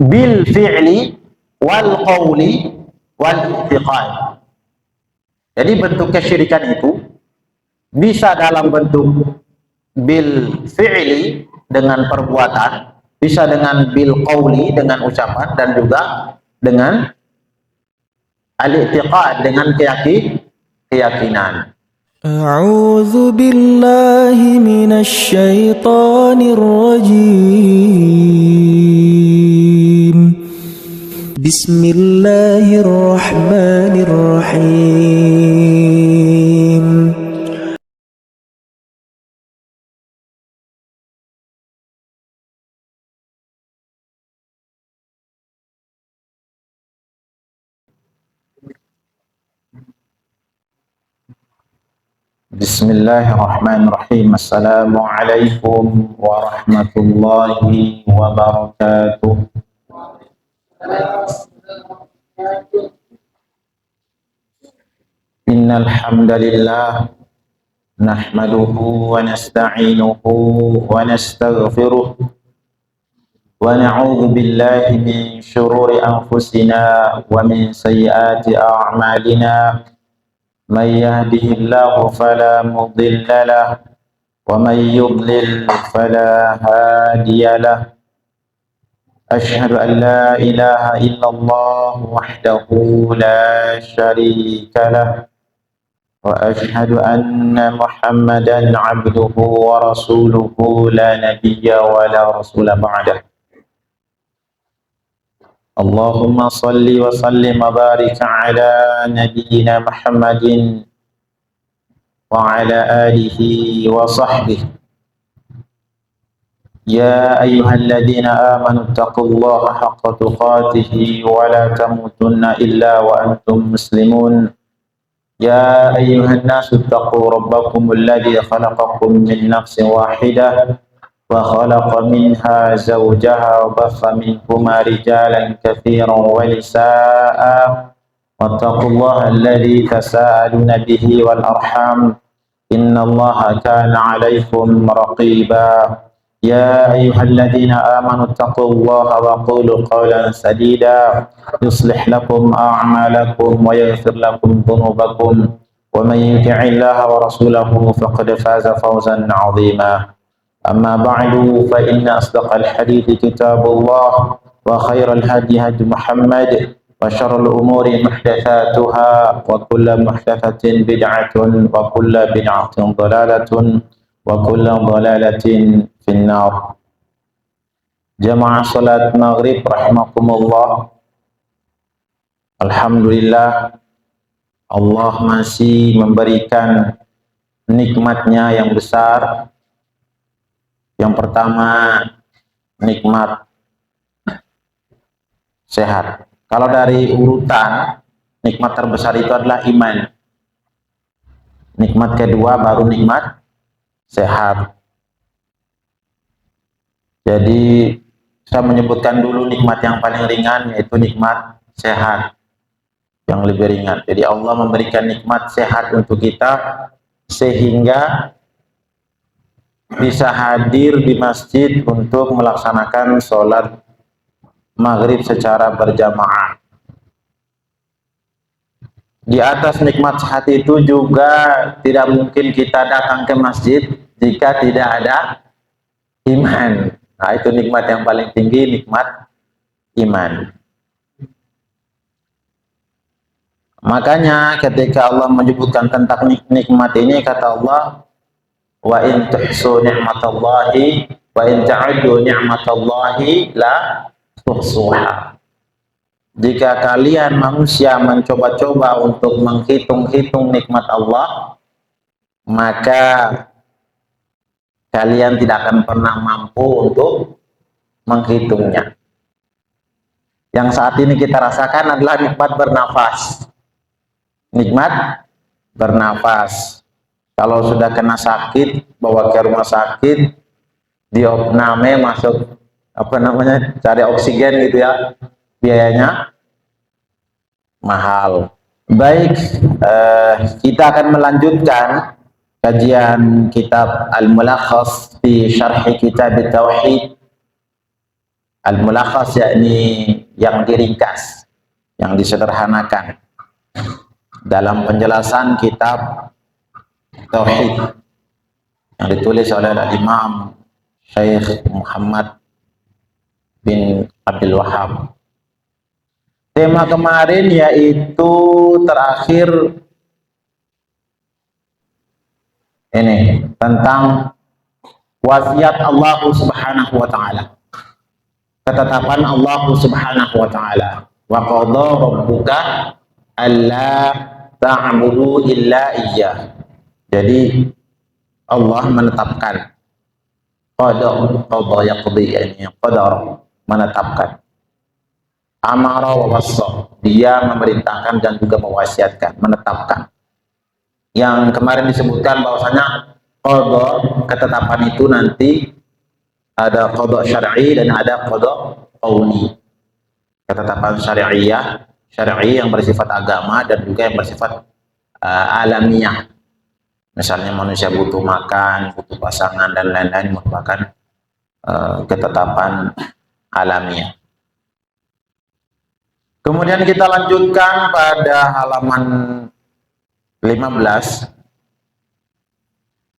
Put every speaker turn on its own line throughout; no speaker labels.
bil fi'li wal qawli wal i'tiqad. Jadi bentuk kesyirikan itu bisa dalam bentuk bil fi'li dengan perbuatan, bisa dengan bil qawli dengan ucapan, dan juga dengan al-i'tiqad dengan keyakinan.
A'udzu billahi minasy syaithanir rajim. Bismillahirrahmanirrahim.
Bismillahirrahmanirrahim. Assalamualaikum warahmatullahi wabarakatuh. Innal hamdalillah nahmaduhu wa nasta'inuhu wa nastaghfiruh wa na'udzu billahi min shururi anfusina wa min sayyiati a'malina. من يهده الله فلا مضل له ومن يضلل فلا هادي له أشهد أن لا إله إلا الله وحده لا شريك له وأشهد أن محمدا عبده ورسوله لا نبي ولا رسول بعده. اللهم صل وسلم وبارك على نبينا محمد وعلى آله وصحبه. يا أيها الذين آمنوا اتقوا الله حق تقاته ولا تموتن إلا وأنتم مسلمون. يا أيها الناس اتقوا ربكم الذي خلقكم من نفس واحدة وخلق منها زوجها وبث منهما رجالا كثيرا ونساء واتقوا الله الذي تساءلون به والأرحام إن الله كان عليكم رقيبا. يا أيها الذين آمنوا اتقوا الله وقولوا قولا سديدا يصلح لكم أعمالكم ويغفر لكم ذنوبكم ومن يطع الله ورسوله فقد فاز فوزا عظيما. أما بعد فإن أصدق الحديث كتاب الله وخير الهدي هدي محمد وشر الأمور محدثاتها وكل محدثة بدعة وكل بدعة ضلالة وكل ضلالة في النار. Jamaah salat maghrib rahimakumullah. Alhamdulillah, Allah masih memberikan nikmatnya yang besar. Yang pertama, nikmat sehat. Kalau dari urutan, nikmat terbesar itu adalah iman. Nikmat kedua baru nikmat sehat. Jadi, saya menyebutkan dulu nikmat yang paling ringan, yaitu nikmat sehat. Yang lebih ringan. Jadi, Allah memberikan nikmat sehat untuk kita, sehingga bisa hadir di masjid untuk melaksanakan sholat maghrib secara berjamaah. Di atas nikmat sehat itu juga tidak mungkin kita datang ke masjid jika tidak ada iman. Nah, itu nikmat yang paling tinggi, nikmat iman. Makanya ketika Allah menyebutkan tentang nikmat ini, kata Allah, wa in tuhsu ni'matallahi wa in ta'uddu ni'matallahi la tuhsuha. Jika kalian manusia mencoba-coba untuk menghitung-hitung nikmat Allah, maka kalian tidak akan pernah mampu untuk menghitungnya. Yang saat ini kita rasakan adalah nikmat bernafas. Nikmat bernafas. Kalau sudah kena sakit, bawa ke rumah sakit, diopname, masuk cari oksigen gitu ya, biayanya mahal. Baik, kita akan melanjutkan kajian kitab Al-Mulakhas fi Syarh Kitab Tauhid Al-mulakhas yakni yang diringkas, yang disederhanakan dalam penjelasan kitab Tauhid yang ditulis oleh Imam Syekh Muhammad bin Abdul Wahhab. Tema kemarin yaitu terakhir ini tentang wasiat Allah Subhanahu wa taala. Ketetapan Allah Subhanahu wa taala. Wa qadha rabbuka alla ta'budu illa iyyah. Jadi Allah menetapkan qadha yaqdi yani qadar menetapkan. Amara wa wassa, dia memerintahkan dan juga mewasiatkan, menetapkan. Yang kemarin disebutkan bahwasanya qadha ketetapan itu nanti ada qadha syar'i dan ada qadha qauli. Ketetapan syar'i yang bersifat agama dan juga yang bersifat alamiah. Misalnya manusia butuh makan, butuh pasangan dan lain-lain merupakan ketetapan alamiah. Kemudian kita lanjutkan pada halaman 15.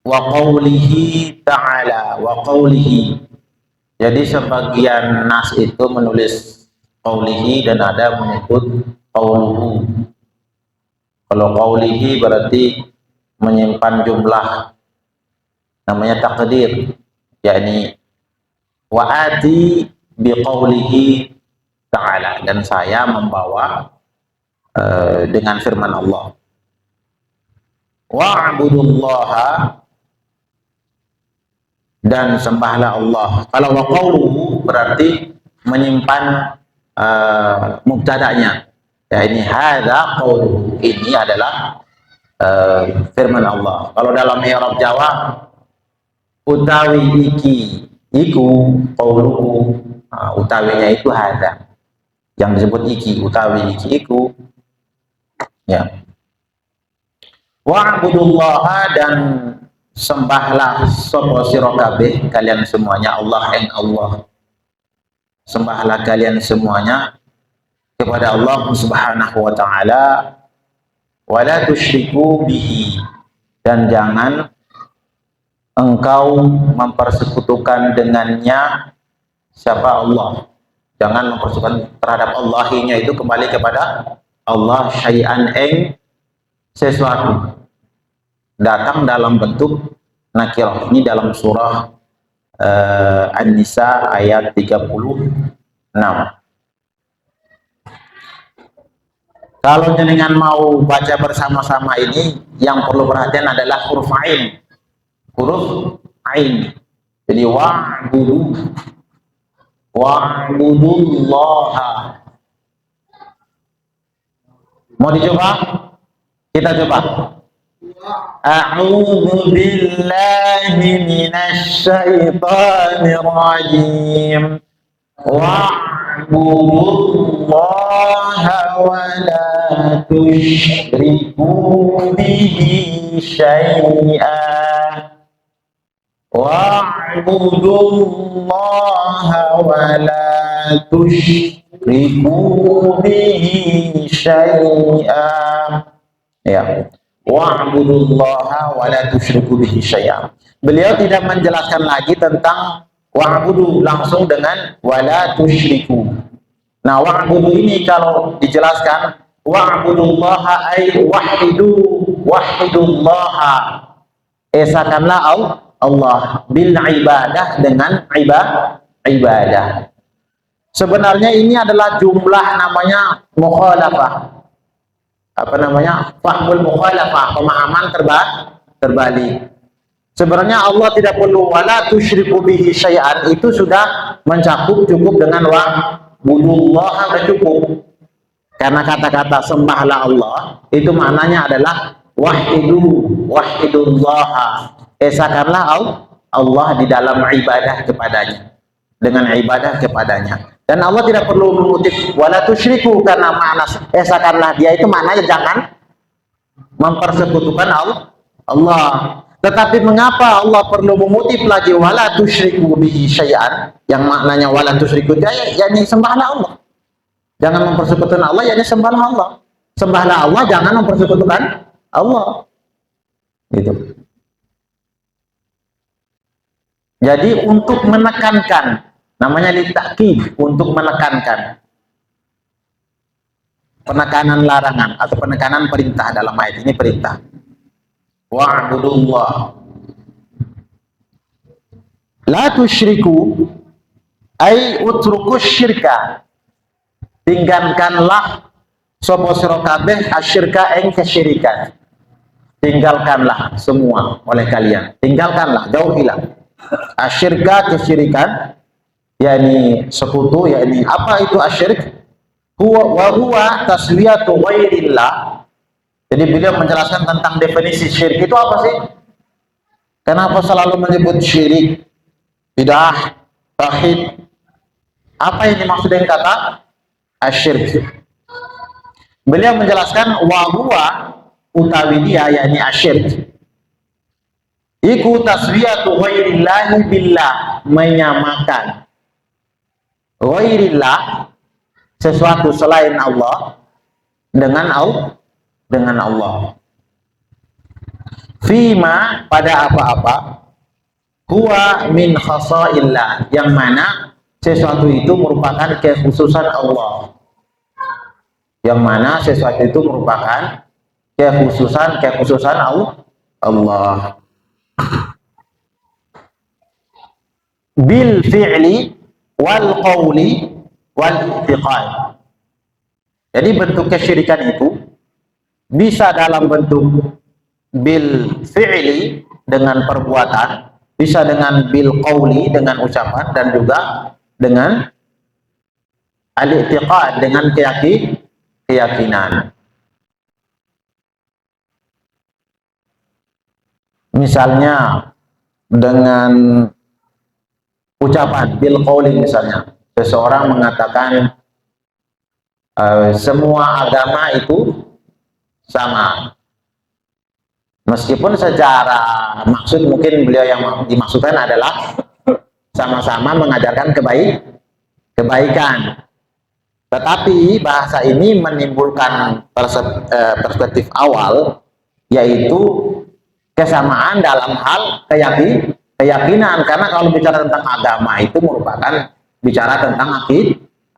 Wa qawlihi ta'ala, wa qawlihi. Jadi sebagian nas itu menulis qawlihi dan ada menyebut qawluhu. Kalau qawlihi berarti menyimpan jumlah, namanya takdir, yakni wa ati bi qawlihi ta'ala, dan saya membawa dengan firman Allah. Wa'budullaha, dan sembahlah Allah. Kalau wa qawluhu berarti menyimpan mubtada'nya. Ya, ini hadza qawluhu, ini adalah firman Allah. Kalau dalam i'rab Jawa utawi iki iku qawluhu, utawinya itu hadza. Yang disebut iki, utawi iki iku, ya. Wa'budullaha, dan sembahlah sapa sira kabeh kalian semuanya Allah ing Allah. Sembahlah kalian semuanya kepada Allah Subhanahu wa taala, wala tusyriku bihi, dan jangan engkau mempersekutukan dengannya siapa Allah. Jangan mempersekutukan terhadap Allahinya itu kembali kepada Allah syai'an ing sesuatu. Datang dalam bentuk nakirah. Ini dalam surah An-Nisa ayat 36. Kalau jenengan mau baca bersama-sama ini, yang perlu perhatian adalah huruf ain. Huruf ain. Jadi wa'budullaha. Mau dicoba? Kita coba. A'udzu billahi minasy syaithanir rajim. Wa'budullaha wa la tusyriku bihi syai'an. Wa'budullaha wa la tusyriku bihi syai'an. Ya. Wa'budullaha wa la tusyriku bihi syai'an. Beliau tidak menjelaskan lagi tentang wa'budu langsung dengan wa la tusyriku. Nah, wa'budu ini kalau dijelaskan wa'budullaha ay wahidullaha. Esakanlah Allah bil ibadah, dengan ibadah. Sebenarnya ini adalah jumlah namanya mukhalafah. Apa namanya? Fahmul mukhalafah, pemahaman terbalik. Sebenarnya Allah tidak perlu wala tusyriku bihi syai'an, itu sudah mencakup, cukup dengan wa'budullaha, sudah cukup. Karena kata-kata sembahlah Allah itu maknanya adalah wahidullaha. Esakanlah Allah di dalam ibadah kepadanya, dengan ibadah kepadanya. Dan Allah tidak perlu mengutip wala tusyriku, karena makna esakanlah dia itu maknanya jangan mempersekutukan Allah. Tetapi mengapa Allah perlu mengutip lagi wala tusyriku bihi syai'an, yang maknanya wala tusyriku dia yakni sembahlah Allah. Jangan mempersekutukan Allah, yakni sembahlah Allah. Sembahlah Allah, jangan mempersekutukan Allah. Gitu. Jadi untuk menekankan, namanya litakid, untuk menekankan penekanan larangan atau penekanan perintah dalam ayat ini perintah. Wa'budullah la tusyriku ay utrukus syirka, tinggalkanlah sapa sira kabeh asyirka ing kesyirikan. Tinggalkanlah semua oleh kalian, tinggalkanlah, jauhilah asyirka kesyirikan, yakni sekutu, yakni apa itu asyirik? Huwa taswiyatu ghairillah. Jadi beliau menjelaskan tentang definisi syirik itu apa sih? Kenapa selalu menyebut syirik, bidah, tauhid? Apa yang dimaksud dengan kata asyirik? Beliau menjelaskan wa huwa utawi dia, yakni asyirik, iku taswiyatu ghairillahi billah, menyamakan ghairillah, sesuatu selain Allah dengan Allah. Fima, pada apa-apa, huwa min khasaillah, yang mana sesuatu itu merupakan kekhususan Allah. Yang mana sesuatu itu merupakan kekhususan Allah. Bil fi'li wal qawli wal i'tiqad. Jadi bentuk kesyirikan itu bisa dalam bentuk bil fi'li dengan perbuatan, bisa dengan bil qawli dengan ucapan, dan juga dengan al-i'tiqad dengan keyakinan. Misalnya dengan ucapan bil qawli, misalnya seseorang mengatakan semua agama itu sama, meskipun secara maksud mungkin beliau yang dimaksudkan adalah sama-sama mengajarkan kebaikan, tetapi bahasa ini menimbulkan perspektif awal, yaitu kesamaan dalam hal keyakinan. Karena kalau bicara tentang agama itu merupakan bicara tentang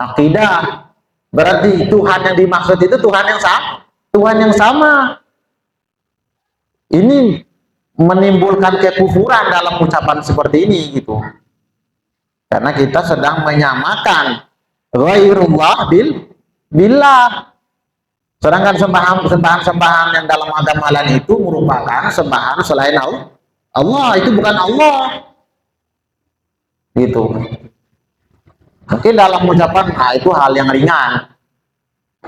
akidah. Berarti Tuhan yang dimaksud itu Tuhan yang sama. Ini menimbulkan kekufuran dalam ucapan seperti ini gitu. Karena kita sedang menyamakan ghairullah billah. Sedangkan sembahan yang dalam agama lain itu merupakan sembahan selain Allah, itu bukan Allah. Gitu. Mungkin dalam ucapan itu hal yang ringan,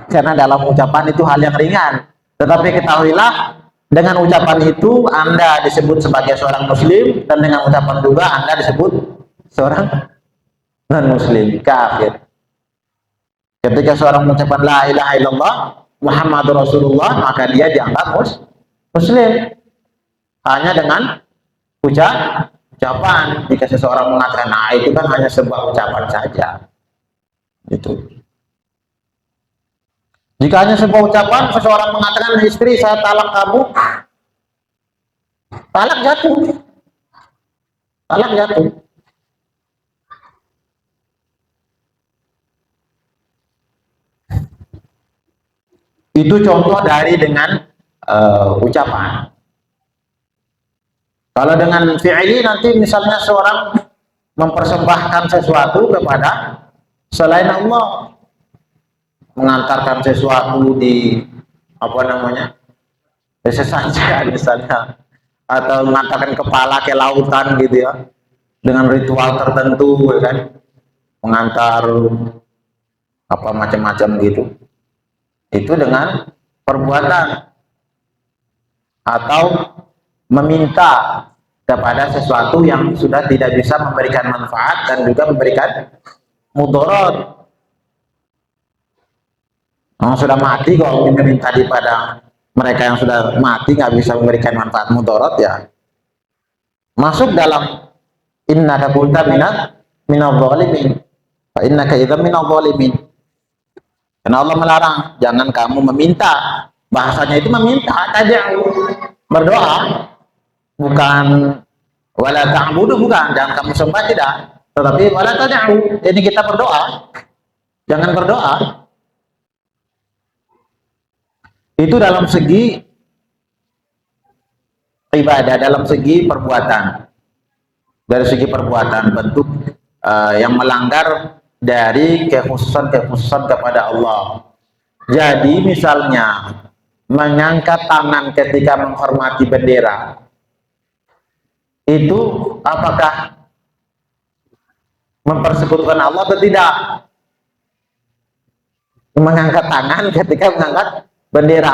karena dalam ucapan itu hal yang ringan, tetapi ketahuilah dengan ucapan itu Anda disebut sebagai seorang muslim, dan dengan ucapan juga Anda disebut seorang non-muslim, kafir. Ketika seorang mengucapkan la ilaha illallah Muhammadur Rasulullah, maka dia dianggap muslim hanya dengan ucapan. Jika seseorang mengatakan itu kan hanya sebuah ucapan saja, gitu. Jika hanya sebuah ucapan, seseorang mengatakan istri saya talak kamu, talak jatuh. Itu contoh dari dengan ucapan. Kalau dengan fi'li, nanti misalnya seorang mempersembahkan sesuatu kepada selain Allah, mengantarkan sesuatu di sesajen misalnya, atau mengantarkan kepala ke lautan gitu ya, dengan ritual tertentu ya kan, mengantar apa macam-macam gitu. Itu dengan perbuatan, atau meminta kepada sesuatu yang sudah tidak bisa memberikan manfaat dan juga memberikan mudarat. Sudah mati, kalau meminta pada mereka yang sudah mati nggak bisa memberikan manfaat mudarat, ya masuk dalam innaka kunta minadh dhalimin fa innaka idzan minadh dhalimin. Karena Allah melarang, jangan kamu meminta. Bahasanya itu meminta, tad'u, berdoa, bukan wala ta'budu, bukan, jangan kamu sembah, tidak, tetapi wala tad'u, ini kita berdoa, jangan berdoa. Itu dalam segi ibadah, dalam segi perbuatan. Dari segi perbuatan, bentuk yang melanggar dari kekhususan kepada Allah. Jadi misalnya mengangkat tangan ketika menghormati bendera, itu apakah mempersekutukan Allah atau tidak? Mengangkat tangan ketika mengangkat bendera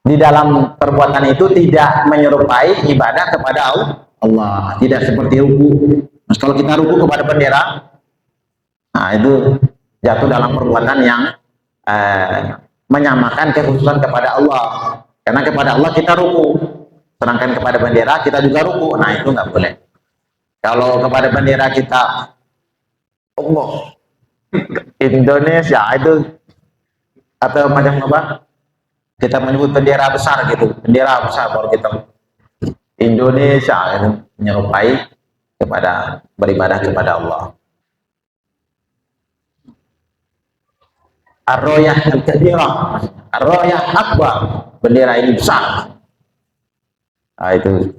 di dalam perbuatan itu tidak menyerupai ibadah kepada Allah, tidak seperti ruku. Nah, kalau kita ruku kepada bendera, nah itu jatuh dalam perbuatan yang menyamakan kekhususan kepada Allah. Karena kepada Allah kita ruku, sedangkan kepada bendera kita juga ruku. Nah itu nggak boleh. Kalau kepada bendera kita Allah Indonesia itu, atau macam apa, kita menyebut bendera besar gitu, bendera besar baru kita Indonesia, itu menyerupai kepada beribadah kepada Allah. Ar-Royah Al-Kabirah, Ar-Royah Akbar, bendera ini besar. Nah, itu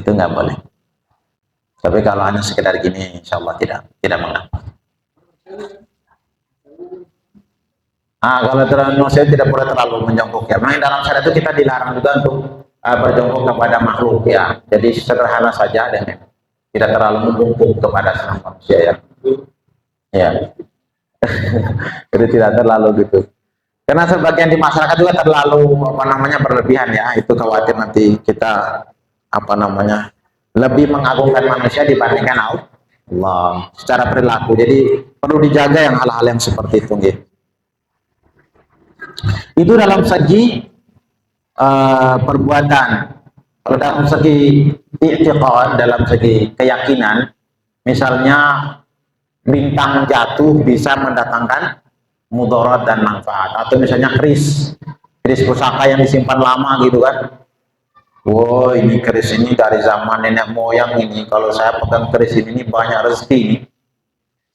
nggak boleh. Tapi kalau hanya sekedar gini, insya Allah tidak mengapa. Kalau terlalu, saya tidak boleh terlalu menjongkok ya. Memang dalam syariat itu kita dilarang juga untuk berjongkok kepada makhluk ya. Jadi sederhana saja dan tidak terlalu membungkuk kepada senang manusia ya. Ya. Jadi tidak terlalu gitu. Karena sebagian di masyarakat juga terlalu berlebihan ya. Itu khawatir nanti kita lebih mengagungkan manusia dibandingkan Allah secara perilaku. Jadi perlu dijaga yang hal-hal yang seperti itu gitu. Itu dalam segi perbuatan. Kalau dalam segi i'tiqad, dalam segi keyakinan, misalnya bintang jatuh bisa mendatangkan mudarat dan manfaat, atau misalnya keris pusaka yang disimpan lama gitu kan. Wow, ini keris ini dari zaman nenek moyang ini, kalau saya pegang keris ini banyak rezeki ini.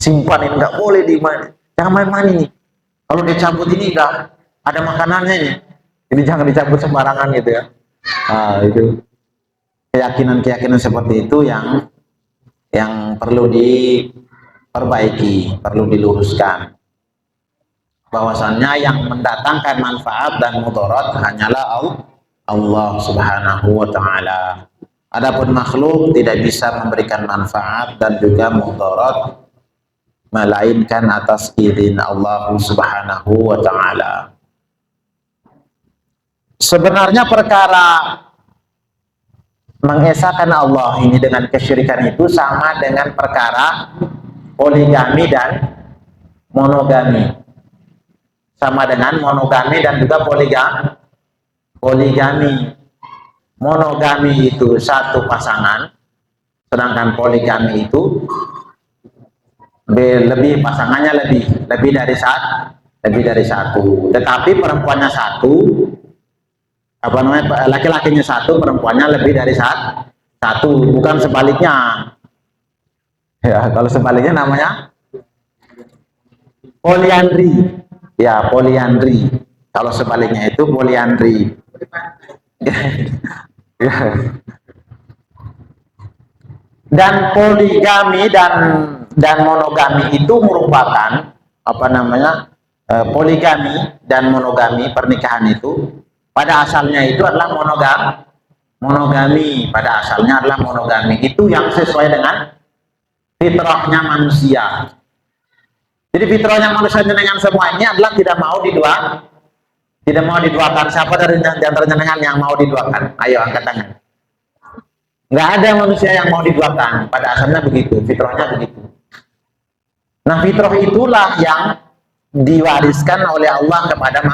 Simpan ini, nggak boleh jangan main-main ini. Kalau dicabut ini udah ada makanannya ini. Jadi jangan dicabut sembarangan gitu ya. Itu keyakinan seperti itu yang perlu diperbaiki, perlu diluruskan. Bahwasannya yang mendatangkan manfaat dan mudarat hanyalah Allah Subhanahu wa ta'ala. Adapun makhluk tidak bisa memberikan manfaat dan juga mudarat melainkan atas izin Allah Subhanahu wa ta'ala. Sebenarnya perkara mengesahkan Allah ini dengan kesyirikan itu sama dengan perkara poligami dan monogami. Sama dengan monogami dan juga poligami. Monogami itu satu pasangan, sedangkan poligami itu pasangannya lebih dari satu. Tetapi perempuannya satu, laki-lakinya satu, perempuannya lebih dari satu, bukan sebaliknya. Ya, kalau sebaliknya namanya poliandri. Ya, poliandri. Kalau sebaliknya itu poliandri. Dan poligami dan monogami itu merupakan poligami dan monogami, pernikahan itu pada asalnya itu adalah monogami. Pada asalnya adalah monogami. Itu yang sesuai dengan fitrahnya manusia. Jadi fitrahnya manusia dengan semua ini adalah tidak mau diduakan. Siapa dari antara jenengan yang mau diduakan? Ayo angkat tangan. Nggak ada manusia yang mau diduakan. Pada asalnya begitu, fitrahnya begitu. Nah, fitrah itulah yang diwariskan oleh Allah kepada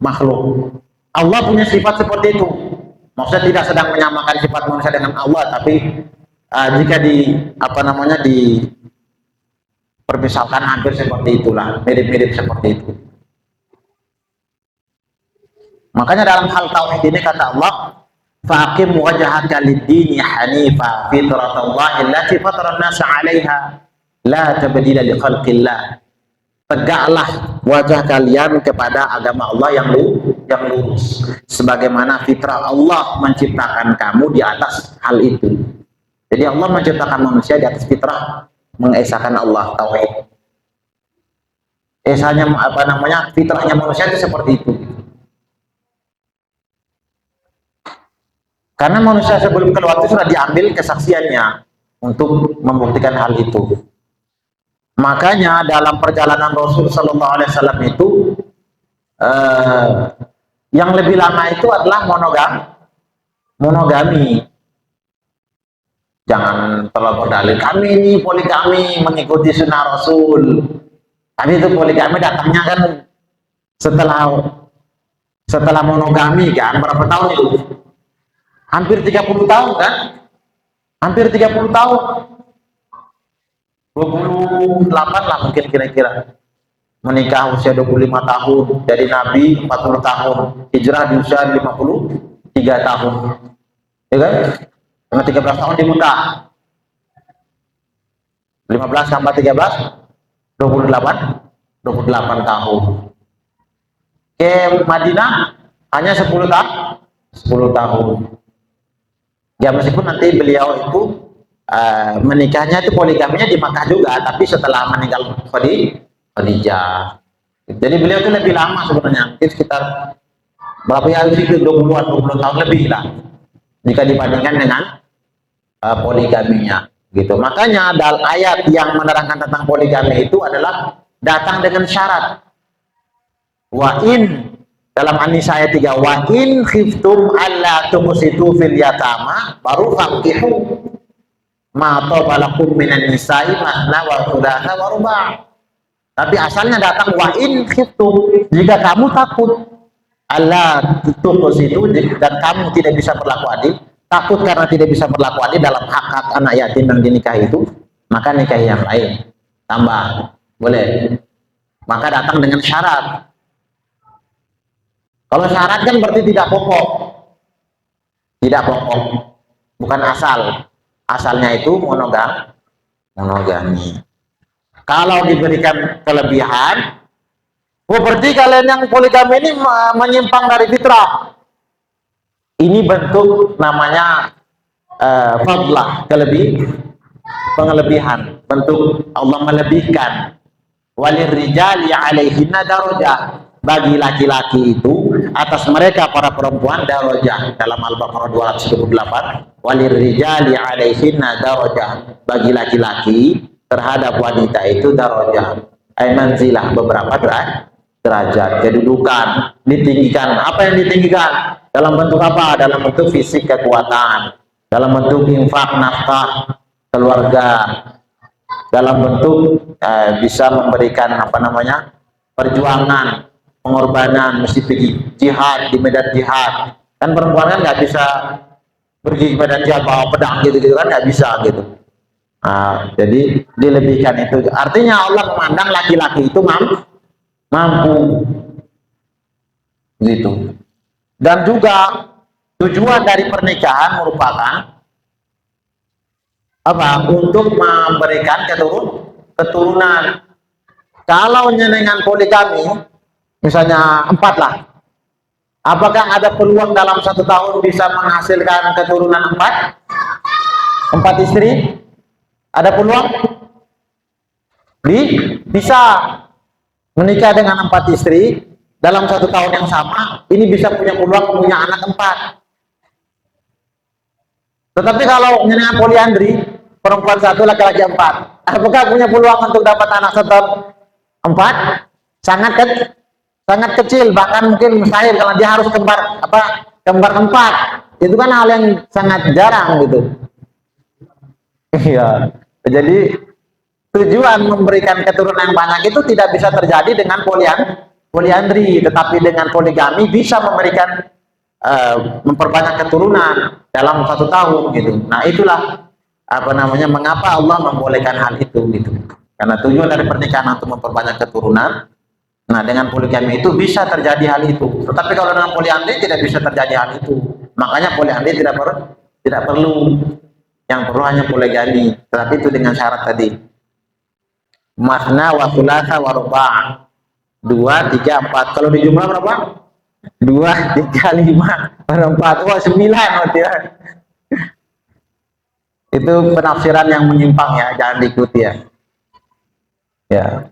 makhluk. Allah punya sifat seperti itu. Maksudnya tidak sedang menyamakan sifat manusia dengan Allah, tapi jika dipermisalkan hampir seperti itulah, mirip-mirip seperti itu. Makanya dalam hal tauhid ini kata Allah, faqim wajhaka lid-dini hanifa fitratallahi allati fatara an-nasa 'alaiha la tabdila li khalqillah. Tegaklah wajah kalian kepada agama Allah yang lurus, sebagaimana fitrah Allah menciptakan kamu di atas hal itu. Jadi Allah menciptakan manusia di atas fitrah mengesahkan Allah, tauhid. Esanya fitrahnya manusia itu seperti itu. Karena manusia sebelum keluar itu sudah diambil kesaksiannya untuk membuktikan hal itu. Makanya dalam perjalanan Rasul Sallallahu Alaihi Wasallam itu yang lebih lama itu adalah monogami. Jangan terlalu berdalil kami ini poligami mengikuti sunnah Rasul. Tapi itu poligami datangnya kan setelah monogami kan, berapa tahun itu? Hampir 30 tahun kan? Hampir 30 tahun. 28 lah mungkin kira-kira. Menikah usia 25 tahun, dari Nabi 40 tahun, hijrah di usia 53 tahun. Ya kan? Dengan 13 tahun di Mekah. 15 tambah 13 28 tahun. Ke Madinah hanya 10 tahun. Ya meskipun nanti beliau itu menikahnya itu poligaminya di Makkah juga, tapi setelah meninggal Khadijah. Jadi beliau itu lebih lama sebenarnya, mungkin sekitar berapa ya, 20 tahun lebih lah jika dibandingkan dengan poligaminya gitu. Makanya ayat yang menerangkan tentang poligami itu adalah datang dengan syarat. Wa in dalam An-Nisa ayat 3, wa in khiftum alla tuqsitu fil yatama baru fankihu ma tabalakum minan nisa'i mahna wa thulatha wa ruba'. Tapi asalnya datang wa in khiftum, jika kamu takut alla tuqsitu dan kamu tidak bisa berlaku adil, takut karena tidak bisa berlaku adil dalam hak-hak anak yatim yang dinikahi itu, maka nikahi yang lain. Tambah, boleh. Maka datang dengan syarat. Kalau syarat kan berarti tidak pokok. Tidak pokok. Bukan asal. Asalnya itu monogami. Kalau diberikan kelebihan, berarti kalian yang poligami ini menyimpang dari fitrah. Ini bentuk namanya fadlah, pengelebihan. Bentuk Allah melebihkan. Walirrijali alaihinna darajah. Bagi laki-laki itu atas mereka para perempuan darajah. Dalam Al-Baqarah 228, walirrijali alaihinna darajah. Bagi laki-laki terhadap wanita itu darajah. Ay manzilah, beberapa derajat, kedudukan, ditinggikan. Apa yang ditinggikan? Dalam bentuk apa? Dalam bentuk fisik, kekuatan, dalam bentuk infak, nafkah keluarga, dalam bentuk bisa memberikan perjuangan, pengorbanan, mesti pergi jihad, di medan jihad. Kan perempuan kan nggak bisa pergi ke medan jihad bawa pedang gitu kan, nggak bisa gitu. Jadi dilebihkan itu. Artinya Allah memandang laki-laki itu mampu gitu. Dan juga tujuan dari pernikahan merupakan apa? Untuk memberikan keturunan. Kalau dengan poligami misalnya 4 lah, apakah ada peluang dalam 1 tahun bisa menghasilkan keturunan 4 istri? Ada peluang? Bisa menikah dengan 4 istri dalam 1 tahun yang sama, ini bisa punya peluang punya anak 4. Tetapi kalau dengan poliandri, perempuan 1, laki-laki 4, apakah punya peluang untuk dapat anak 4? Sangat kecil, bahkan mungkin mustahil kalau dia harus kembar 4. Itu kan hal yang sangat jarang gitu. Iya. Jadi tujuan memberikan keturunan yang banyak itu tidak bisa terjadi dengan poliandri, tetapi dengan poligami bisa memberikan memperbanyak keturunan dalam 1 tahun gitu. Nah itulah mengapa Allah membolehkan hal itu gitu. Karena tujuan dari pernikahan untuk memperbanyak keturunan. Nah dengan poligami itu bisa terjadi hal itu. Tetapi kalau dengan poliandri tidak bisa terjadi hal itu. Makanya poliandri tidak perlu. Yang perlu hanya poligami. Tetapi itu dengan syarat tadi. Masna wa thulatha wa ruba'. 2, 3, 4. Kalau di jumlah berapa? 2, 3, 5, 4. Wah 9 berarti ya. Itu penafsiran yang menyimpang ya, jangan diikuti ya. Ya.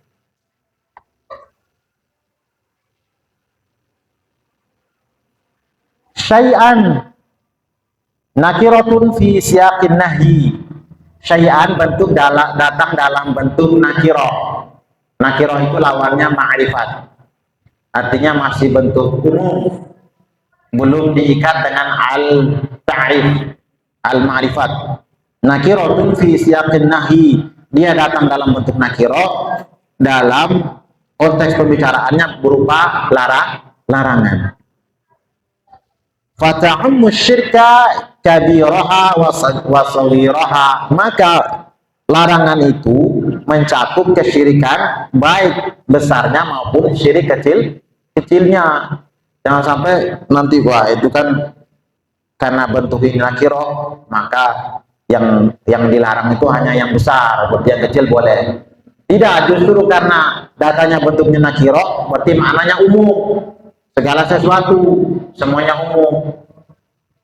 Syai'an nakiratun fi siyaqin nahyi. Syai'an bentuk datang dalam bentuk nakirah. Nakirah itu lawannya ma'rifat. Artinya masih bentuk umum. Belum diikat dengan al-ta'rif, al-ma'rifat. Nakiratun fi siyaqin nahyi. Dia datang dalam bentuk nakirah dalam konteks pembicaraannya berupa larangan. Fata'ummu syirka kabiraha wa saghiraha. Maka larangan itu mencakup kesyirikan baik besarnya maupun syirik kecilnya. Jangan sampai nanti wah itu kan karena bentuk ini nakirah maka yang dilarang itu hanya yang besar, berarti yang kecil boleh. Tidak, justru karena datanya bentuknya nakirah berarti maknanya umum. Segala sesuatu semuanya umum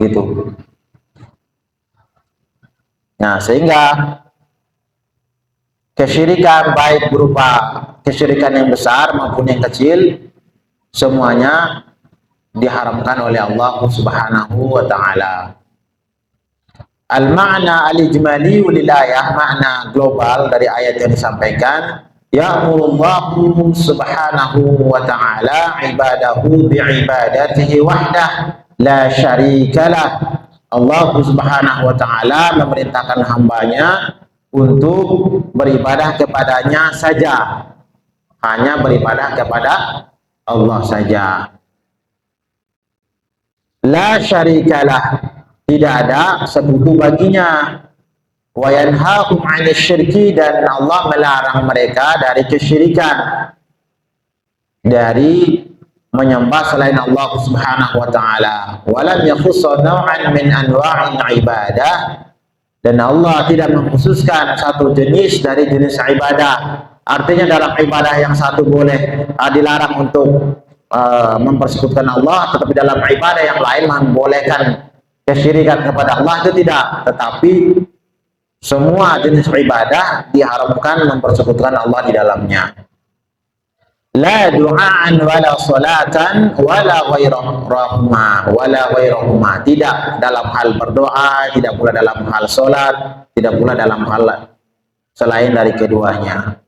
gitu. Nah sehingga kesyirikan baik berupa kesyirikan yang besar maupun yang kecil semuanya diharamkan oleh Allah Subhanahu wa taala. Al-ma'na al-ijmali lil ayah, makna global dari ayat yang disampaikan, ya'murullahu subhanahu wa ta'ala ibadahu bi'ibadatihi wahdah la syarikalah. Allah subhanahu wa ta'ala memerintahkan hambanya untuk beribadah kepadanya saja, hanya beribadah kepada Allah saja. La syarikalah, tidak ada sekutu baginya. Wa yanhahum 'anil syirki, dan Allah melarang mereka dari kesyirikan, dari menyembah selain Allah Subhanahu wa taala. Wa lam yakhussa naw'an min anwa'il ibadah, dan Allah tidak mengkhususkan satu jenis dari jenis ibadah. Artinya dalam ibadah yang satu boleh dilarang untuk mempersekutukan Allah, tetapi dalam ibadah yang lain membolehkan kesyirikan kepada Allah, itu tidak. Tetapi semua jenis ibadah diharamkan mempersekutukan Allah di dalamnya. La du'aan wala salatan wala ghairahuma, tidak dalam hal berdoa, tidak pula dalam hal salat, tidak pula dalam hal selain dari keduanya.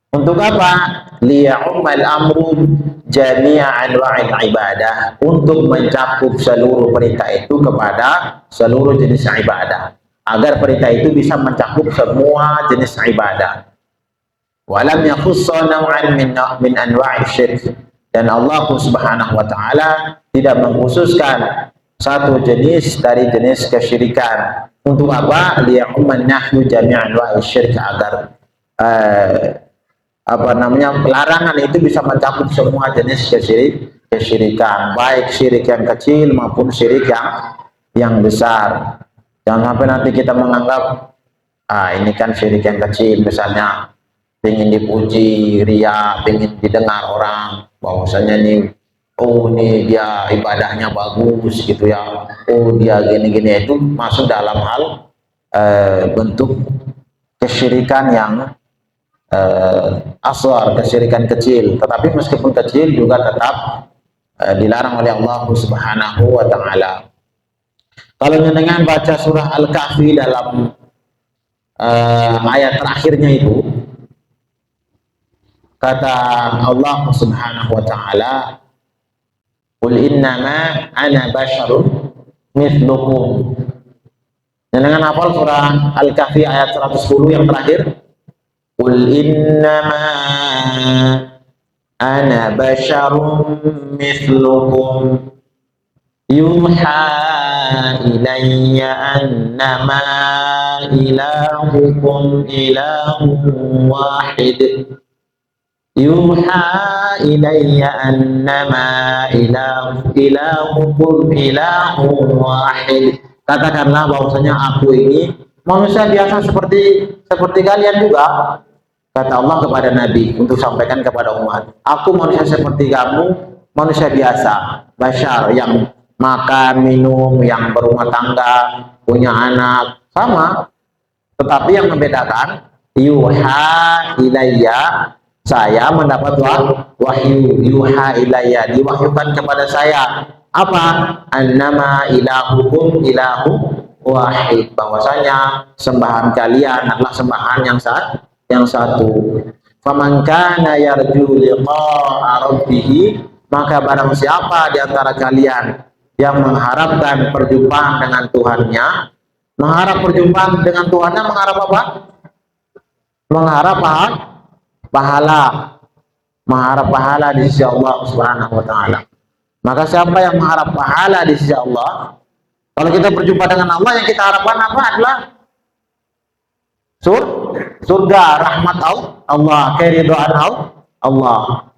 Untuk apa? Liya'ummal amru jami'a anwa'il ibadah, untuk mencakup seluruh perintah itu kepada seluruh jenis ibadah, agar perintah itu bisa mencakup semua jenis ibadah. Walam yakhussa naw'an min anwa'il syirk, dan Allah Subhanahu wa taala tidak mengkhususkan satu jenis dari jenis kesyirikan. Untuk apa? Liya'umman nahyu jami'an anwa'il syirk, agar larangan itu bisa mencakup semua jenis kesyirikan, baik syirik yang kecil maupun syirik yang besar. Jangan sampai nanti kita menganggap ini kan syirik yang kecil, misalnya ingin dipuji, ria, ingin didengar orang bahwasanya nih, oh nih dia ibadahnya bagus gitu ya, oh dia gini-gini, itu masuk dalam hal bentuk kesyirikan yang asghar, kesyirikan kecil. Tetapi meskipun kecil juga tetap dilarang oleh Allah Subhanahu wa taala. Kalau dengan baca surah Al-Kahfi dalam ayat terakhirnya itu, kata Allah Subhanahu wa taala, "Qul innama ana basyarun mithlukum." Dengan hafal surah Al-Kahfi ayat 110 yang terakhir, Qul innama ana basyarun mithlukum. yuha ilayya annama ilahukum ilahun wahid. Yuha ilayya annama ilahukum ilahun wahid. Katakanlah bahwasanya aku ini manusia biasa seperti kalian juga. Kata Allah kepada Nabi untuk sampaikan kepada umat, aku manusia seperti kamu, manusia biasa, bashar, yang makan, minum, yang berumah tangga, punya anak, sama. Tetapi yang membedakan, yuha ilayya, saya mendapat wahyu, yuha ilayya, diwahyukan kepada saya. Apa? Annama ilahukum ilahu wahid, bahwasanya sembahan kalian adalah sembahan yang satu. Faman kana yarju liqa'a rabbih, maka barang siapa di antara kalian yang mengharapkan perjumpaan dengan Tuhannya, mengharap perjumpaan dengan Tuhannya, mengharap apa? Mengharap pahala, mengharap pahala di sisi Allah Subhanahu wa taala. Maka siapa yang mengharap pahala di sisi Allah, kalau kita berjumpa dengan Allah, yang kita harapkan apa adalah surga, rahmat Allah, keridhaan Allah.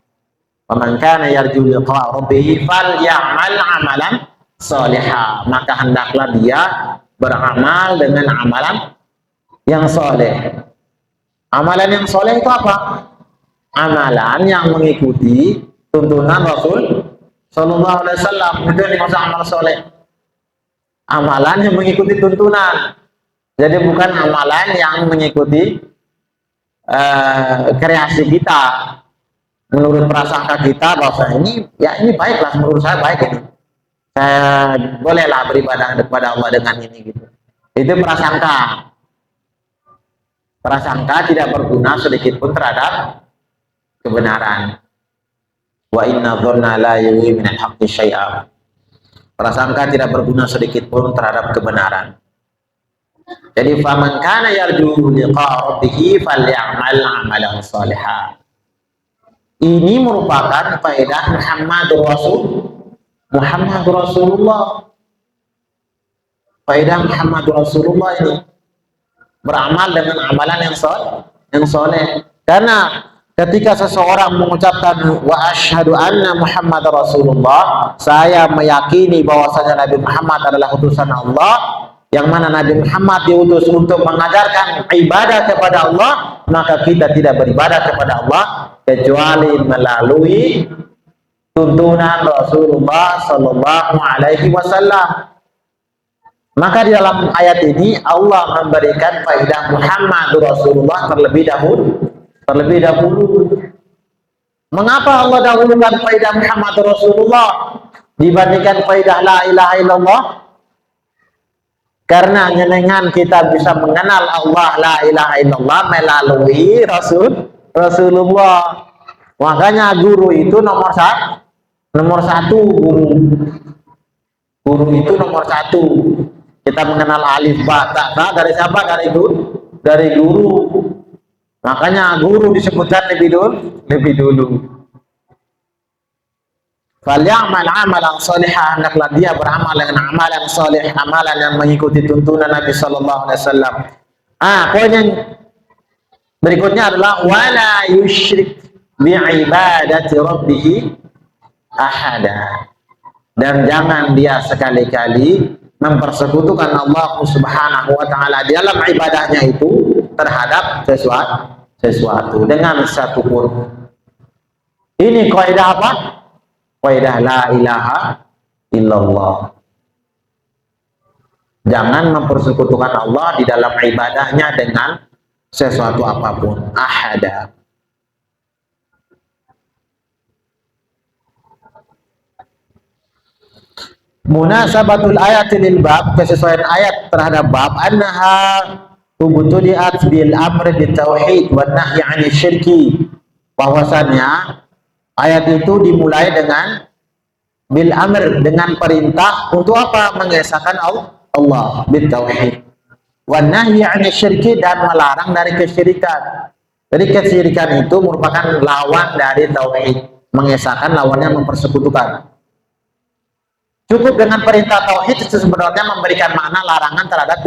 Faman kana yarju liqa'a rabbih falyamal 'amalan shalihan, maka hendaklah dia beramal dengan amalan yang soleh. Amalan yang soleh itu apa? Amalan yang mengikuti tuntunan Rasul Sallallahu Alaihi Wasallam. Itu yang dimaksud amal soleh. Amalan yang mengikuti tuntunan. Jadi bukan amalan yang mengikuti kreasi kita, menurut prasangka kita bahwa ini baiklah, menurut saya baik ini. Saya bolehlah beribadah kepada Allah dengan ini gitu. Itu prasangka. Prasangka tidak berguna sedikit pun terhadap kebenaran. Wa inna dzanna la yughni minal haqqi syai'a. Prasangka tidak berguna sedikit pun terhadap kebenaran. Jadi faman kana yarju liqa'a rabbih falyamal 'amalan shalihan. Ini merupakan faedah Muhammadur Rasulullah. Faedah Muhammadur Rasulullah ini beramal dengan amalan yang soleh. Karena ketika seseorang mengucapkan wa asyhadu anna Muhammadar Rasulullah, saya meyakini bahwasanya Nabi Muhammad adalah utusan Allah, yang mana Nabi Muhammad diutus untuk mengajarkan ibadah kepada Allah, maka kita tidak beribadah kepada Allah kecuali melalui tuntunan Rasulullah Sallallahu Alaihi Wasallam. Maka di dalam ayat ini Allah memberikan faedah Muhammadur Rasulullah terlebih dahulu. Mengapa Allah dahulukan faedah Muhammadur Rasulullah dibandingkan faedah la ilaha illallah? Karena dengan kita bisa mengenal Allah la ilaha illallah melalui Rasulullah. Makanya guru itu nomor satu. Guru itu nomor satu. Kita mengenal alif ba ta dari siapa? Dari guru. Makanya guru disebutkan lebih dulu. Falyamal 'amalan shalihan, hendaklah dia beramal dengan amalan saleh, amalan yang mengikuti tuntunan Nabi sallallahu alaihi wasallam. Poin yang berikutnya adalah wala yusyrik bi ibadati rabbih ahada. Dan jangan dia sekali-kali mempersekutukan Allah Subhanahu wa taala di dalam ibadahnya itu terhadap sesuatu dengan satu pun. Ini kaidah apa? Kaidah la ilaha illallah. Jangan mempersekutukan Allah di dalam ibadahnya dengan sesuatu apapun. Ahada. Munasabatul ayat lil bab, kesesuaian ayat terhadap bab, annaha ubtudiat bil amri bit tauhid wan nahyi 'anil syirki. Bahwasannya ayat itu dimulai dengan bil amr, dengan perintah untuk apa? Mengesahkan Allah, bit tauhid, wan nahyi 'anil syirki, dan melarang dari kesyirikan. Jadi kesyirikan itu merupakan lawan dari tauhid, mengesahkan lawannya mempersekutukan. Cukup dengan perintah tauhid itu sebenarnya memberikan makna larangan terhadap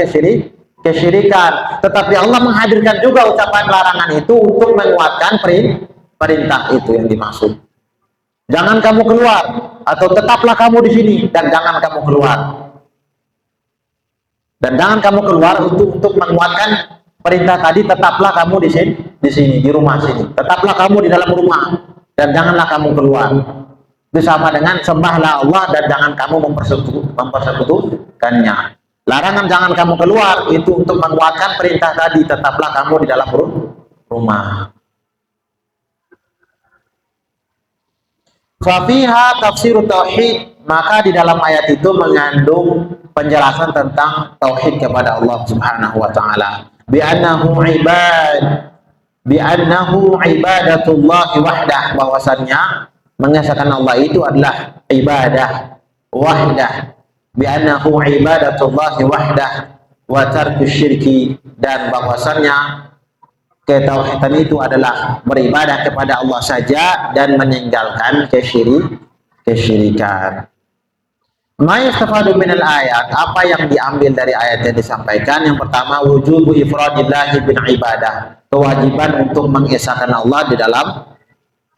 kesyirikan. Tetapi Allah menghadirkan juga ucapan larangan itu untuk menguatkan perintah itu yang dimaksud. Jangan kamu keluar, atau tetaplah kamu di sini dan jangan kamu keluar. Dan jangan kamu keluar untuk menguatkan perintah tadi, tetaplah kamu di sini, di rumah sini. Tetaplah kamu di dalam rumah dan janganlah kamu keluar. Bersama dengan sembahlah Allah dan jangan kamu mempersekutukannya. Larangan jangan kamu keluar itu untuk menguatkan perintah tadi, tetaplah kamu di dalam rumah. Fafiha tafsir tauhid, maka di dalam ayat itu mengandung penjelasan tentang tauhid kepada Allah Subhanahu wa taala. Bi'annahu ibadatullah wahdah, bahwasannya mengesahkan Allah itu adalah ibadah wahdah. Bi'annahu ibadatullah wahdah wa tarku syirki, dan bahwasannya ketauhidan itu adalah beribadah kepada Allah saja dan meninggalkan kesyirikan. Ma yastafadu minal ayat, apa yang diambil dari ayat yang disampaikan? Yang pertama, wujubu ifradillahi bin ibadah, kewajiban untuk mengesahkan Allah di dalam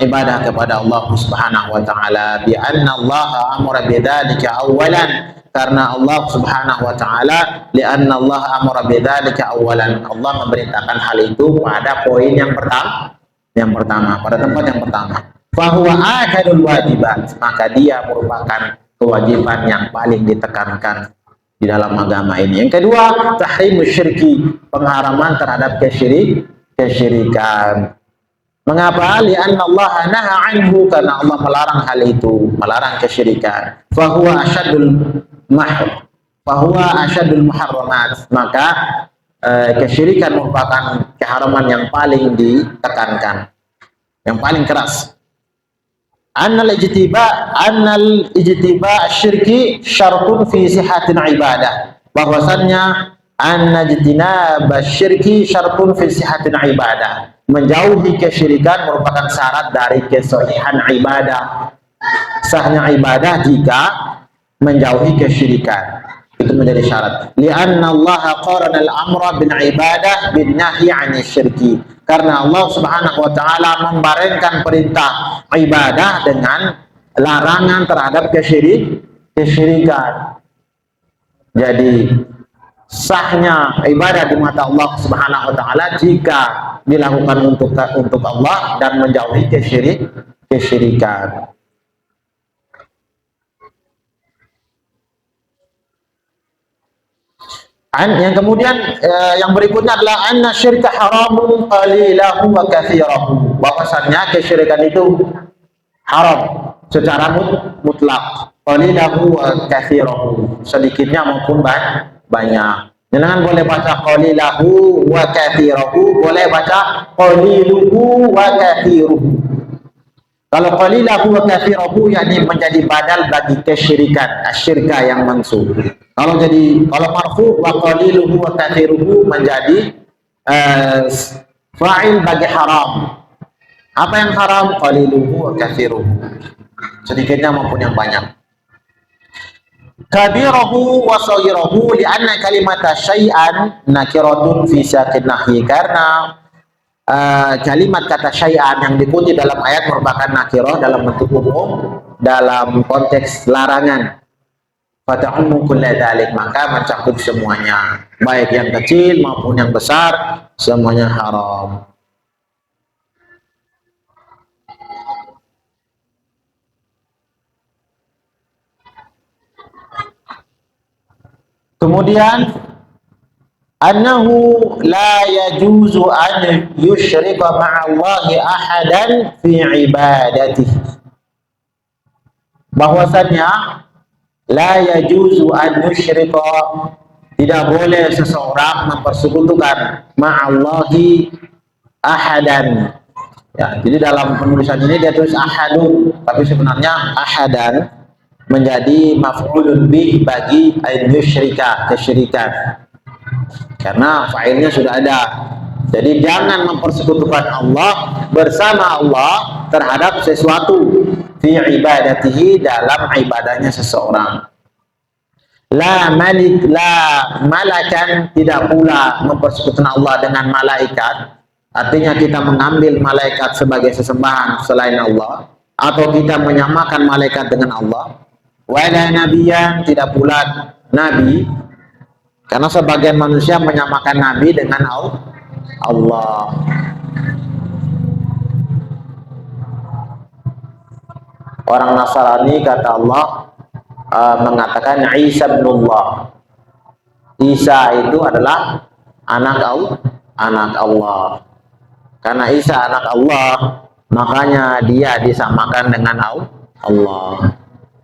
ibadah kepada Allah Subhanahu wa taala. Bi anna Allah amara bidzalika awalan, karena Allah Subhanahu wa taala, li anna Allah amara bidzalika awalan, Allah memerintahkan hal itu pada poin yang pertama, pada tempat yang pertama. Fa huwa akadul wajibat, maka dia merupakan kewajiban yang paling ditekankan di dalam agama ini. Yang kedua, tahrimus syirki, pengharaman terhadap kesyirikan. Mengapa? Li'anna Allah naha anhu, karena Allah melarang hal itu, melarang kesyirikan. Fahuwa asyadul muharramat, maka kesyirikan merupakan keharaman yang paling ditekankan, yang paling keras. Annal ijtiba syirki syartun fi sihatin ibadah, bahwasannya annajtinaba syirki syartun fi sihatin ibadah, menjauhi kesyirikan merupakan syarat dari kesahihan ibadah. Sahnya ibadah jika menjauhi kesyirikan, itu menjadi syarat. Li'anna Allah qarana al-amra bin ibadah bin nahyi 'anil syirki, karena Allah Subhanahu wa taala membarengkan perintah ibadah dengan larangan terhadap kesyirikan. Jadi sahnya ibadah di mata Allah Subhanahu wa taala jika dilakukan untuk Allah dan menjauhi kesyirikan. Yang kemudian yang berikutnya adalah anna syirka haramun qalilahu wa katsirahu, bahwasannya kesyirikan itu haram secara mutlak, qalilahu wa katsirahu, sedikitnya maupun banyak. Jangan boleh baca qalilahu wa katsirahu, boleh baca qaliluhu wa katsiruhu. Kalau qalilahu wa katsirahu yakni menjadi badal bagi kesyirikan, asyirka yang mansub. Kalau marfu wa qaliluhu wa katsiruhu menjadi fa'il bagi haram. Apa yang haram? Qaliluhu wa katsiruhu, sedikitnya maupun yang banyak. Kabirahu wa saghirahu, li'anna kalimata syai'an nakiratun fi siyaqin nahyi, karena kalimat kata syai'an yang dikunci dalam ayat merupakan nakirah dalam bentuk umum dalam konteks larangan. Fata'ummu kulla dzalik, maka mencakup semuanya, baik yang kecil maupun yang besar, semuanya haram. Kemudian annahu la yajuzu an yusyrika ma'allahi ahadan fi ibadatihi, bahwasannya la yajuzu an yusyrika, tidak boleh seseorang mempersekutukan ma'allahi ahadan. Ya, jadi dalam penulisan ini dia tulis ahadun, tapi sebenarnya ahadan menjadi maf'ulun bih bagi an yusyrika, kesyirikan, karena fa'ilnya sudah ada. Jadi jangan mempersekutukan Allah bersama Allah terhadap sesuatu fi ibadatihi, dalam ibadahnya seseorang. La malik, la malakan, tidak pula mempersekutukan Allah dengan malaikat. Artinya kita mengambil malaikat sebagai sesembahan selain Allah, atau kita menyamakan malaikat dengan Allah. Wala nabiyan, tidak pula nabi, karena sebagian manusia menyamakan nabi dengan Allah. Orang Nasrani kata Allah mengatakan Isa ibnullah. Isa itu adalah anak Allah. Karena Isa anak Allah, makanya dia disamakan dengan Allah.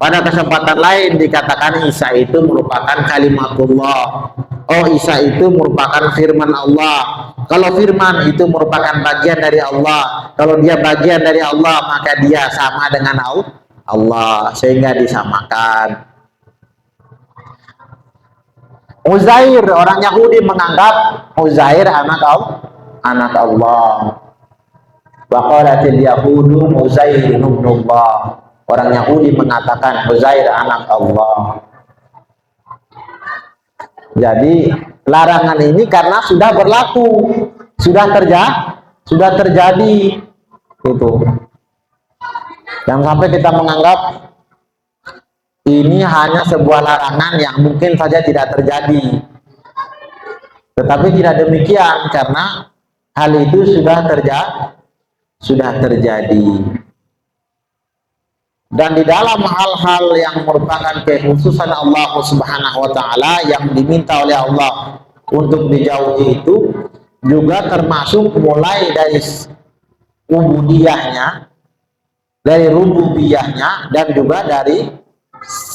Pada kesempatan lain dikatakan Isa itu merupakan kalimatullah. Oh, Isa itu merupakan firman Allah. Kalau firman itu merupakan bagian dari Allah, kalau dia bagian dari Allah, maka dia sama dengan Allah, sehingga disamakan. Uzair, orang Yahudi menganggap Uzair anak Allah. Wa qalatil yahudu Uzair ibnullah. Orang Yahudi mengatakan Uzair anak Allah. Jadi larangan ini karena sudah berlaku, sudah terjadi itu. Jangan sampai kita menganggap ini hanya sebuah larangan yang mungkin saja tidak terjadi. Tetapi tidak demikian, karena hal itu sudah terjadi. Dan di dalam hal-hal yang merupakan kekhususan Allah Subhanahu wa taala yang diminta oleh Allah untuk dijauhi itu juga termasuk mulai dari ubudiyahnya, dari rububiyahnya, dan juga dari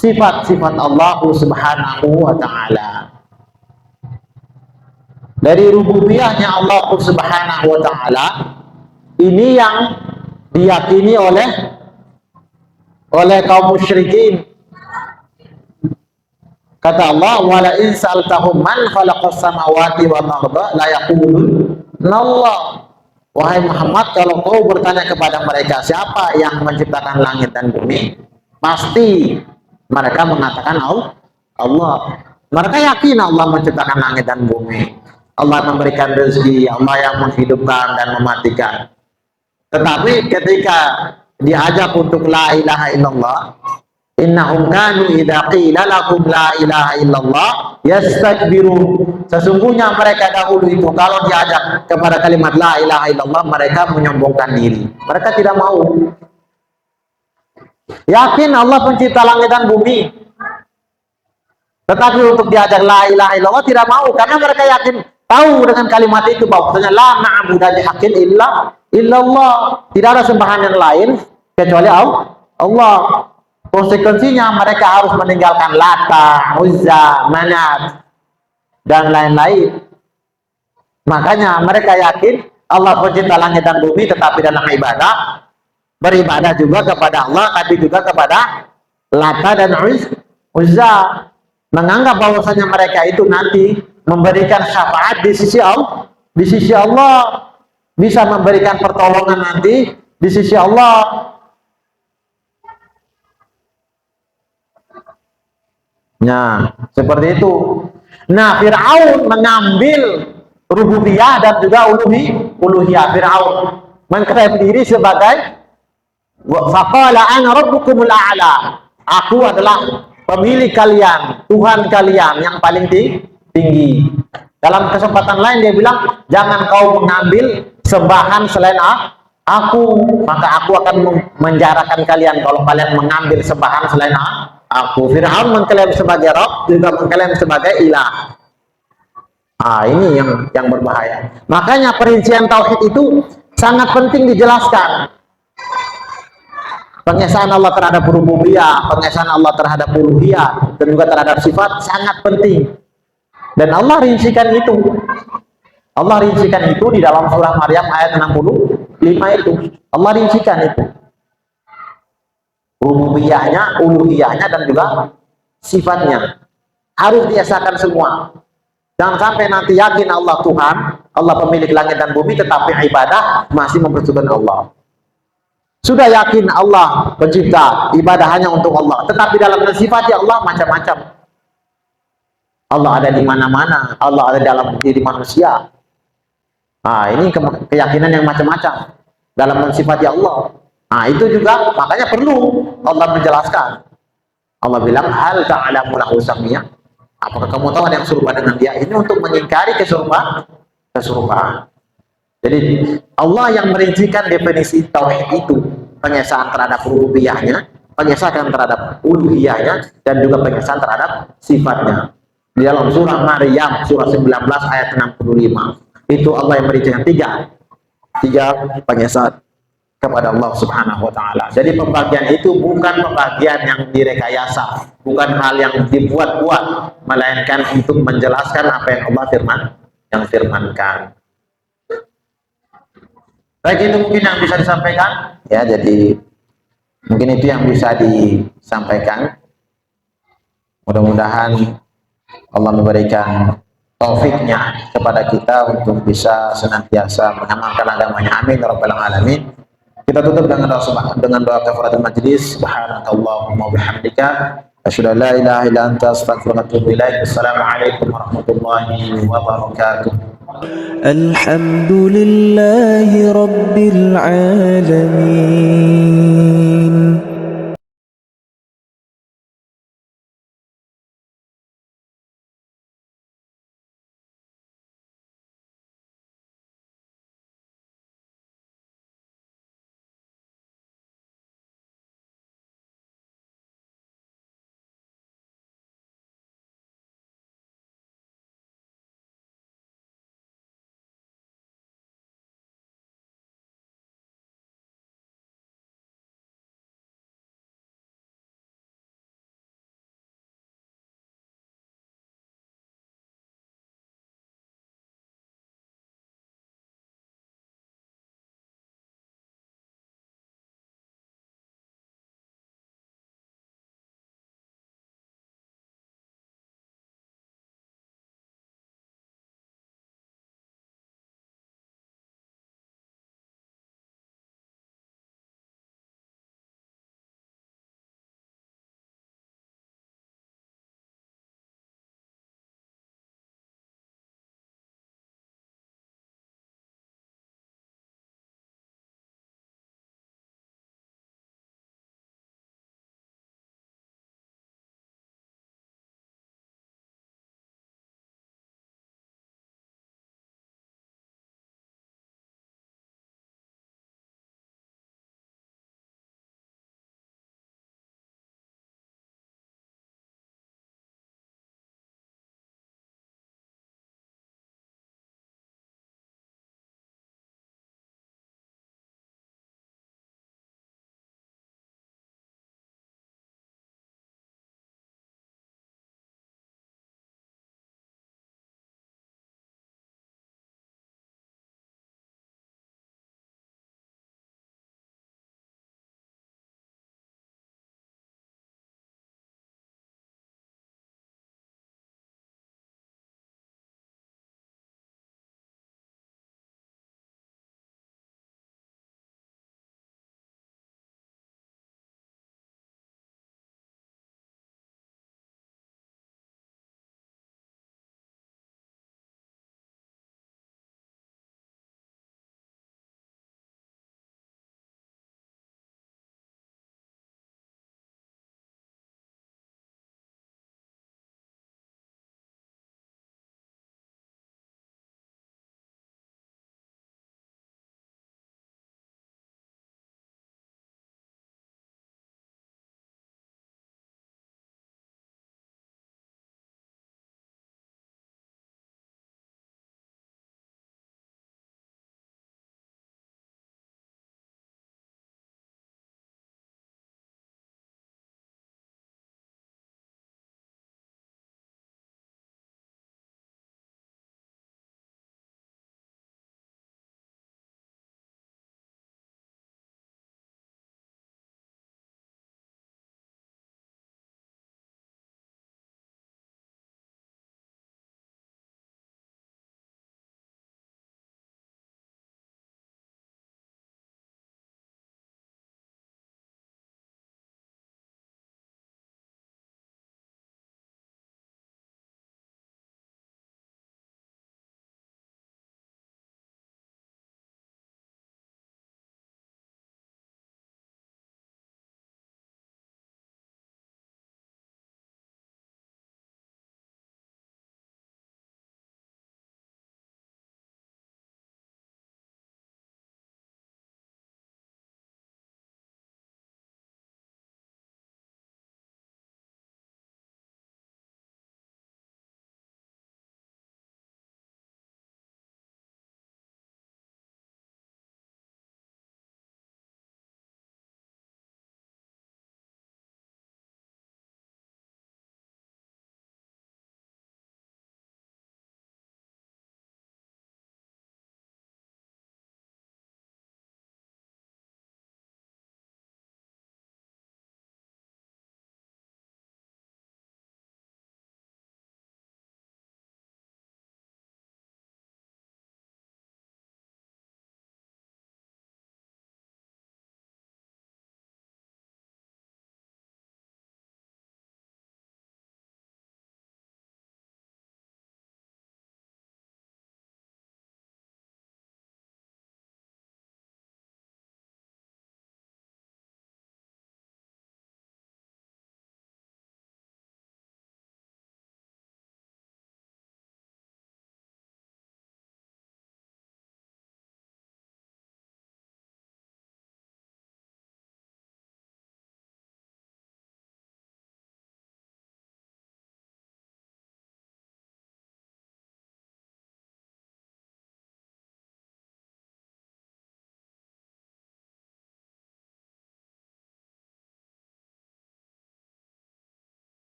sifat-sifat Allah Subhanahu wa taala. Dari rububiyahnya Allah Subhanahu wa taala ini yang diyakini oleh kaum musyrikin. Kata Allah, wala in sa'altahum man khalaqas samawati wal arda la yaqulunna Allah. Wahai Muhammad, kalau kau bertanya kepada mereka siapa yang menciptakan langit dan bumi, pasti mereka mengatakan Allah. Mereka yakin Allah menciptakan langit dan bumi. Allah memberikan rezeki, Allah yang menghidupkan dan mematikan. Tetapi ketika diajak untuk la ilaha illallah, innahum kanu idza qila lahum la ilaha illallah yastakbirun. Sesungguhnya mereka dahulu itu kalau diajak kepada kalimat la ilaha illallah, mereka menyombongkan diri. Mereka tidak mau. Yakin Allah pencipta langit dan bumi, tetapi untuk diajak la ilaha illallah tidak mau, karena mereka yakin, tahu dengan kalimat itu bahwasanya la na'budu bihaqqin illallah, tidak ada sembahan yang lain kecuali Allah. Konsekuensinya mereka harus meninggalkan Lata, Uzza, Manat dan lain-lain. Makanya mereka yakin Allah pencipta langit dan bumi, tetapi dalam ibadah beribadah juga kepada Allah, tapi juga kepada Lata dan Uzza, menganggap bahwasanya mereka itu nanti memberikan syafaat di sisi Allah, bisa memberikan pertolongan nanti di sisi Allah. Nah, seperti itu. Nah, Fir'aun mengambil rububiyah dan juga uluhiyah. Fir'aun mengklaim diri sebagai faqala ana rabbukumul a'la. Aku adalah pemilik kalian, Tuhan kalian yang paling tinggi. Dalam kesempatan lain dia bilang, jangan kau mengambil sembahan selain aku, maka aku akan menjarakan kalian kalau kalian mengambil sembahan selain aku. Fir'aun mengklaim sebagai Rabb, juga mengklaim sebagai ilah. Ini yang berbahaya. Makanya perincian tauhid itu sangat penting dijelaskan. Pengesahan Allah terhadap rububiyah, pengesahan Allah terhadap uluhiyah, dan juga terhadap sifat sangat penting. Dan Allah rincikan itu. Allah rincikan itu di dalam surah Maryam ayat 65 itu. Allah rincikan itu. Rububiyahnya, uluhiyahnya, dan juga sifatnya. Harus diesakan semua. Jangan sampai nanti yakin Allah Tuhan, Allah pemilik langit dan bumi, tetapi ibadah masih mempersekutukan Allah. Sudah yakin Allah pencipta, ibadah hanya untuk Allah, tetapi dalam sifatnya Allah macam-macam. Allah ada di mana-mana, Allah ada dalam diri manusia. Nah, ini keyakinan yang macam-macam dalam mensifati Allah. Nah, itu juga makanya perlu Allah menjelaskan. Allah bilang, hal ta'alamu lahu samiyah. Apakah kamu tahu ada yang serupa dengan dia? Ini untuk mengingkari keserupaan. Jadi Allah yang merincikan definisi tauhid itu, pengesaan terhadap rububiyahnya, pengesaan terhadap uluhiyahnya, dan juga pengesaan terhadap sifatnya. Di dalam surah Maryam, surah 19 ayat 65, itu Allah yang merincikan tiga pengesaan kepada Allah Subhanahu wa taala. Jadi pembagian itu bukan pembagian yang direkayasa, bukan hal yang dibuat-buat, melainkan untuk menjelaskan apa yang Allah firmankan. Baik, itu mungkin yang bisa disampaikan ya. Jadi mungkin itu yang bisa disampaikan. Mudah-mudahan Allah memberikan taufiknya kepada kita untuk bisa senantiasa mengamalkan agamanya. Amin ya rabbal alamin. Kita tutup dengan doa kafaratul majlis. Subhanakallahumma wa bihamdika asyhadu an la ilaha illa anta astaghfiruka wa atubu ilaik. Assalamualaikum warahmatullahi wabarakatuh.
الحمد لله رب العالمين